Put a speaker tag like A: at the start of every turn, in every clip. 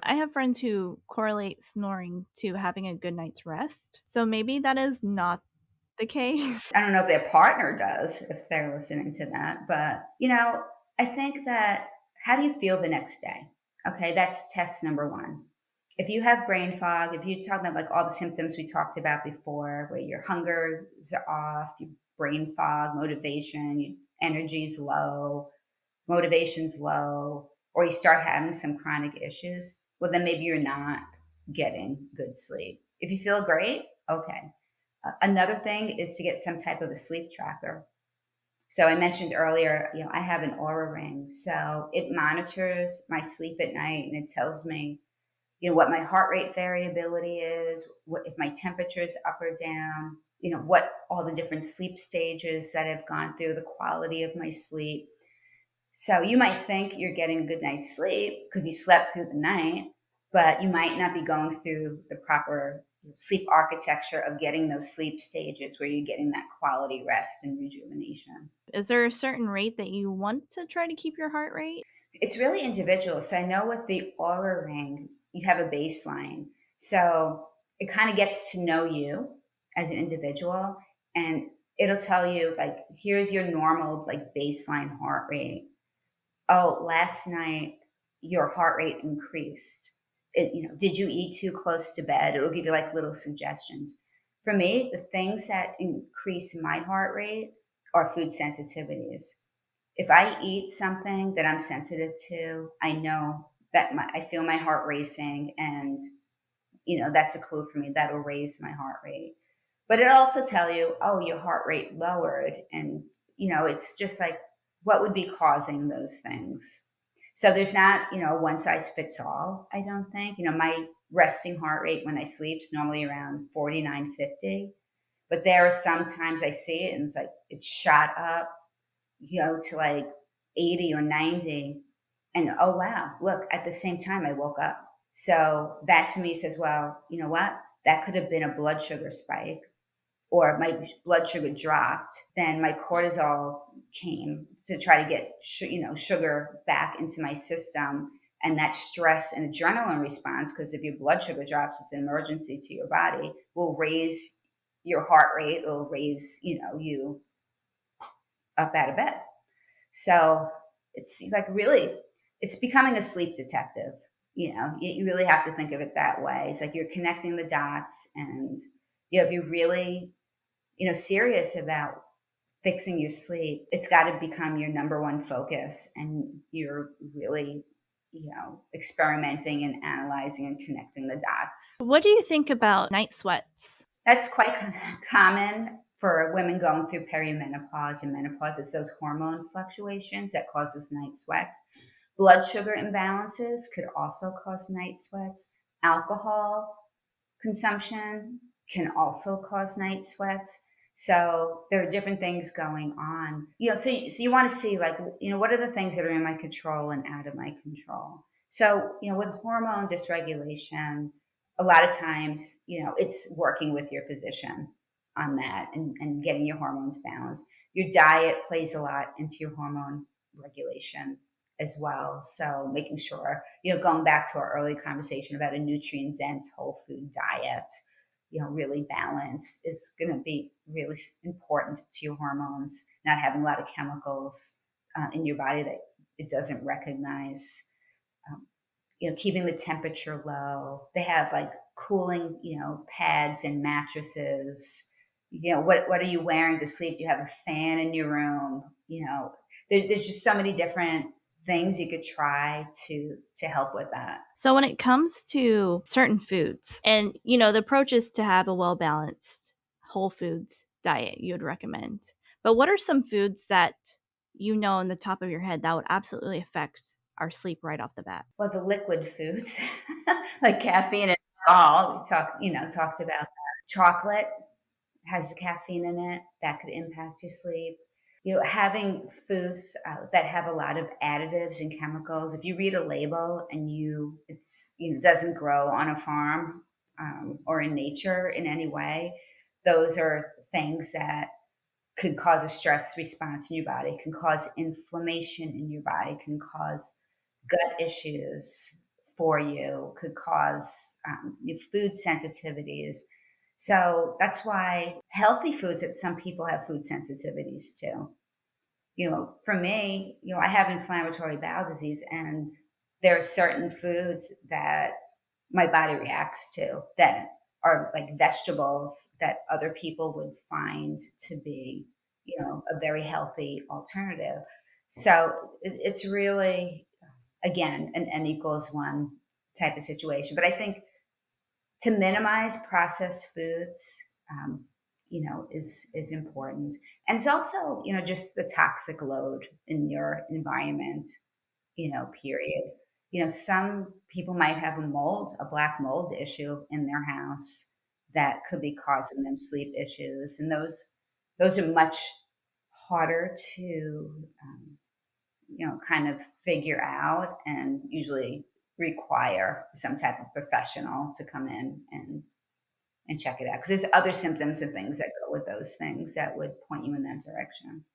A: I have friends who correlate snoring to having a good night's rest. So maybe that is not the case.
B: I don't know if their partner does, if they're listening to that, but, I think that how do you feel the next day? Okay, that's test number 1. If you have brain fog, if you talk about like all the symptoms we talked about before, where your hunger is off, your brain fog, motivation, energy's low, motivation's low, or you start having some chronic issues, well, then maybe you're not getting good sleep. If you feel great, okay. Another thing is to get some type of a sleep tracker. So I mentioned earlier, I have an aura ring. So it monitors my sleep at night and it tells me, what my heart rate variability is, what if my temperature is up or down, what all the different sleep stages that I've gone through, the quality of my sleep. So you might think you're getting a good night's sleep because you slept through the night, but you might not be going through the proper sleep architecture of getting those sleep stages where you're getting that quality rest and rejuvenation.
A: Is there a certain rate that you want to try to keep your heart rate?
B: It's really individual. So I know with the aura ring, you have a baseline. So it kind of gets to know you as an individual and it'll tell you like, here's your normal like baseline heart rate. Oh, last night your heart rate increased. Did you eat too close to bed? It'll give you like little suggestions. For me, the things that increase my heart rate are food sensitivities. If I eat something that I'm sensitive to, I know that I feel my heart racing, and that's a clue for me that'll raise my heart rate. But it also tell you, oh, your heart rate lowered, and it's just like what would be causing those things. So there's not one size fits all. I don't think my resting heart rate when I sleep is normally around 49-50, but there are sometimes I see it and it's like it's shot up to like 80 or 90. And oh, wow, look, at the same time, I woke up. So that to me says, well, you know what? That could have been a blood sugar spike or my blood sugar dropped. Then my cortisol came to try to get, sugar back into my system. And that stress and adrenaline response, because if your blood sugar drops, it's an emergency to your body, will raise your heart rate, will raise, you up out of bed. So it's like really, it's becoming a sleep detective. You really have to think of it that way. It's like you're connecting the dots, and if you're really, serious about fixing your sleep, it's got to become your number one focus, and you're really, experimenting and analyzing and connecting the dots.
A: What do you think about night sweats?
B: That's quite common for women going through perimenopause and menopause. It's those hormone fluctuations that causes night sweats. Blood sugar imbalances could also cause night sweats. Alcohol consumption can also cause night sweats. So there are different things going on. So you want to see like, what are the things that are in my control and out of my control. So, with hormone dysregulation, a lot of times, it's working with your physician on that and getting your hormones balanced. Your diet plays a lot into your hormone regulation as well. So making sure, going back to our early conversation about a nutrient dense whole food diet, really balanced is going to be really important to your hormones, not having a lot of chemicals in your body that it doesn't recognize. Um, keeping the temperature low. They have like cooling, pads and mattresses. What are you wearing to sleep? Do you have a fan in your room? There's just so many different things you could try to help with that.
A: So when it comes to certain foods and the approach is to have a well-balanced whole foods diet you would recommend. But what are some foods that in the top of your head that would absolutely affect our sleep right off the bat?
B: Well, the liquid foods like caffeine and alcohol, talked about that. Chocolate has caffeine in it that could impact your sleep. Having foods that have a lot of additives and chemicals. If you read a label and it's doesn't grow on a farm or in nature in any way, those are things that could cause a stress response in your body, can cause inflammation in your body, can cause gut issues, for you could cause food sensitivities. So that's why healthy foods, that some people have food sensitivities to. For me, I have inflammatory bowel disease, and there are certain foods that my body reacts to that are like vegetables that other people would find to be, a very healthy alternative. So it's really, again, an N equals one type of situation. But I think to minimize processed foods, is important, and it's also just the toxic load in your environment. Period. Some people might have a black mold issue in their house that could be causing them sleep issues, and those are much harder to kind of figure out, and usually require some type of professional to come in and check it out, because there's other symptoms and things that go with those things that would point you in that direction.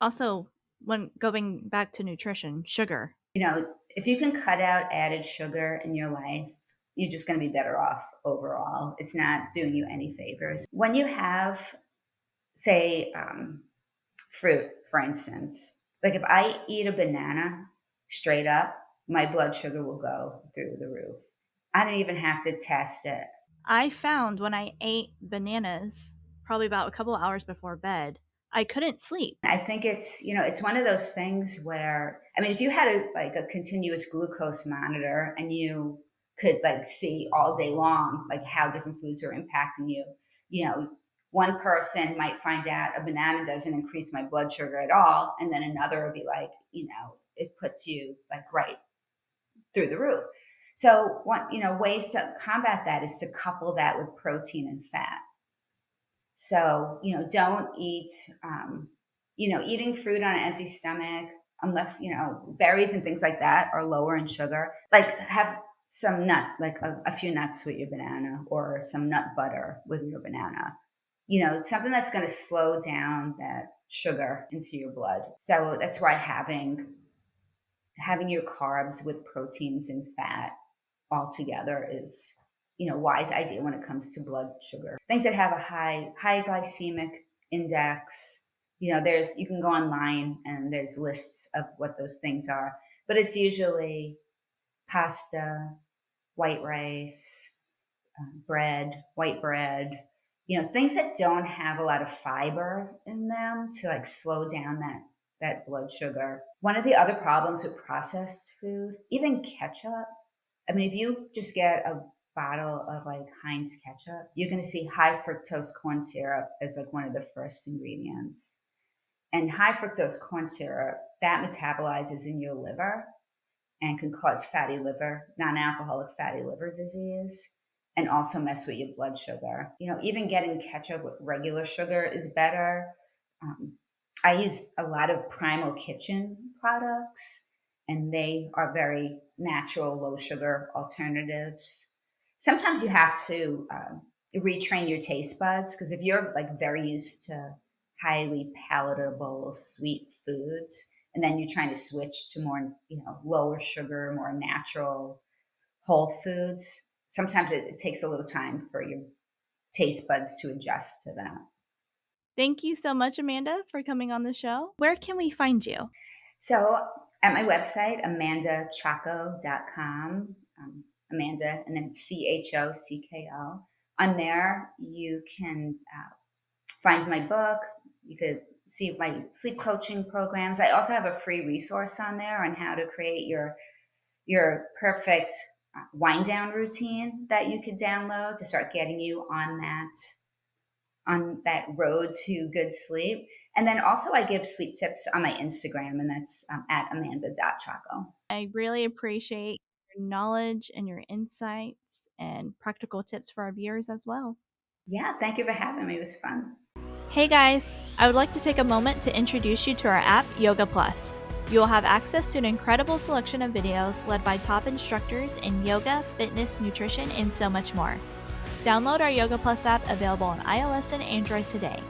A: Also, when going back to nutrition, sugar.
B: If you can cut out added sugar in your life, you're just going to be better off overall. It's not doing you any favors. When you have, say, fruit, for instance, like if I eat a banana straight up, my blood sugar will go through the roof. I don't even have to test it.
A: I found when I ate bananas, probably about a couple hours before bed, I couldn't sleep.
B: I think it's one of those things where, I mean, if you had a continuous glucose monitor and you could like see all day long, like how different foods are impacting you, one person might find out a banana doesn't increase my blood sugar at all. And then another would be like, it puts you like right through the roof. So ways to combat that is to couple that with protein and fat. So, don't eat, eating fruit on an empty stomach, unless, berries and things like that are lower in sugar. Like have some nut, like a few nuts with your banana, or some nut butter with your banana. Something that's going to slow down that sugar into your blood. So that's why having your carbs with proteins and fat all together is wise idea when it comes to blood sugar. Things that have a high glycemic index, you can go online and there's lists of what those things are, but it's usually pasta, white rice, bread, white bread, things that don't have a lot of fiber in them to like slow down that blood sugar. One of the other problems with processed food, even ketchup, I mean, if you just get a bottle of like Heinz ketchup, you're going to see high fructose corn syrup as like one of the first ingredients. And high fructose corn syrup, that metabolizes in your liver and can cause fatty liver, non-alcoholic fatty liver disease, and also mess with your blood sugar. Even getting ketchup with regular sugar is better. I use a lot of Primal Kitchen products, and they are very natural, low sugar alternatives. Sometimes you have to retrain your taste buds, because if you're like very used to highly palatable sweet foods, and then you're trying to switch to more, lower sugar, more natural whole foods, sometimes it takes a little time for your taste buds to adjust to that.
A: Thank you so much, Amanda, for coming on the show. Where can we find you?
B: So at my website, amandachocko.com, Amanda, and then CHOCKO. On there, you can find my book. You could see my sleep coaching programs. I also have a free resource on there on how to create your perfect wind down routine that you could download to start getting you on that road to good sleep. And then also I give sleep tips on my Instagram, and that's at Amanda.Chocko.
A: I really appreciate your knowledge and your insights and practical tips for our viewers as well.
B: Yeah, thank you for having me. It was fun.
A: Hey guys, I would like to take a moment to introduce you to our app, Yoga Plus. You will have access to an incredible selection of videos led by top instructors in yoga, fitness, nutrition, and so much more. Download our Yoga Plus app, available on iOS and Android today.